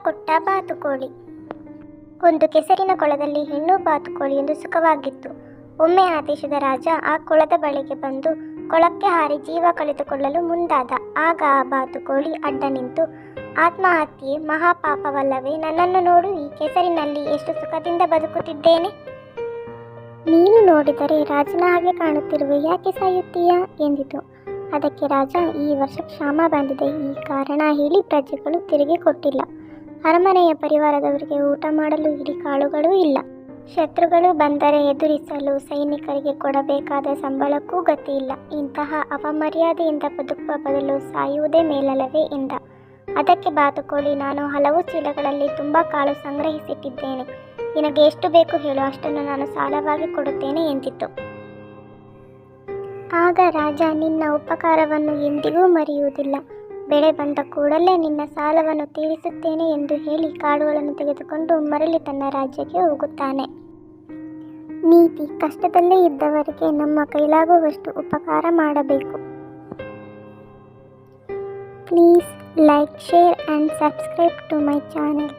ಕೊಟ್ಟ ಬಾತುಕೋಳಿ. ಒಂದು ಕೆಸರಿನ ಕೊಳದಲ್ಲಿ ಹೆಣ್ಣು ಬಾತುಕೋಳಿಯೊಂದು ಸುಖವಾಗಿತ್ತು. ಒಮ್ಮೆ ಆ ದೇಶದ ರಾಜ ಆ ಕೊಳದ ಬಳಿಗೆ ಬಂದು ಕೊಳಕ್ಕೆ ಹಾರಿ ಜೀವ ಕಳೆದುಕೊಳ್ಳಲು ಮುಂದಾದ. ಆಗ ಆ ಬಾತುಕೋಳಿ ಅಡ್ಡ ನಿಂತು, ಆತ್ಮಹತ್ಯೆ ಮಹಾಪಾಪವಲ್ಲವೇ? ನನ್ನನ್ನು ನೋಡು, ಈ ಕೆಸರಿನಲ್ಲಿ ಎಷ್ಟು ಸುಖದಿಂದ ಬದುಕುತ್ತಿದ್ದೇನೆ. ನೀನು ನೋಡಿದರೆ ರಾಜನ ಹಾಗೆ ಕಾಣುತ್ತಿರುವೆ, ಯಾಕೆ ಸಾಯುತ್ತೀಯಾ ಎಂದಿತು. ಅದಕ್ಕೆ ರಾಜ, ಈ ವರ್ಷ ಕ್ಷಾಮ ಬಂದಿದೆ, ಈ ಕಾರಣ ಹೇಳಿ ಪ್ರಜೆಗಳು ತೆರಿಗೆ ಕೊಟ್ಟಿಲ್ಲ. ಅರಮನೆಯ ಪರಿವಾರದವರಿಗೆ ಊಟ ಮಾಡಲು ಹಿಡಿ ಕಾಳುಗಳೂ ಇಲ್ಲ. ಶತ್ರುಗಳು ಬಂದರೆ ಎದುರಿಸಲು ಸೈನಿಕರಿಗೆ ಕೊಡಬೇಕಾದ ಸಂಬಳಕ್ಕೂ ಗತಿಯಿಲ್ಲ. ಇಂತಹ ಅಪಮರ್ಯಾದೆಯಿಂದ ಬದುಕುವ ಬದಲು ಸಾಯುವುದೇ ಮೇಲಲ್ಲವೇ ಎಂದ. ಅದಕ್ಕೆ ಬಾತುಕೋಳಿ, ನಾನು ಹಲವು ಚೀಲಗಳಲ್ಲಿ ತುಂಬ ಕಾಳು ಸಂಗ್ರಹಿಸಿಟ್ಟಿದ್ದೇನೆ. ನಿನಗೆ ಎಷ್ಟು ಬೇಕು ಹೇಳು, ಅಷ್ಟನ್ನು ನಾನು ಸಾಲವಾಗಿ ಕೊಡುತ್ತೇನೆ ಎಂದಿತು. ಆಗ ರಾಜ, ನಿನ್ನ ಉಪಕಾರವನ್ನು ಎಂದಿಗೂ ಮರೆಯುವುದಿಲ್ಲ. ಬೆಳೆ ಬಂದ ಕೂಡಲೇ ನಿನ್ನ ಸಾಲವನ್ನು ತೀರಿಸುತ್ತೇನೆ ಎಂದು ಹೇಳಿ ಕಾಳುಗಳನ್ನು ತೆಗೆದುಕೊಂಡು ಮರಳಿ ತನ್ನ ರಾಜ್ಯಕ್ಕೆ ಹೋಗುತ್ತಾನೆ. ನೀತಿ: ಕಷ್ಟದಲ್ಲೇ ಇದ್ದವರಿಗೆ ನಮ್ಮ ಕೈಲಾಗುವಷ್ಟು ಉಪಕಾರ ಮಾಡಬೇಕು. Please like, share and subscribe to my channel.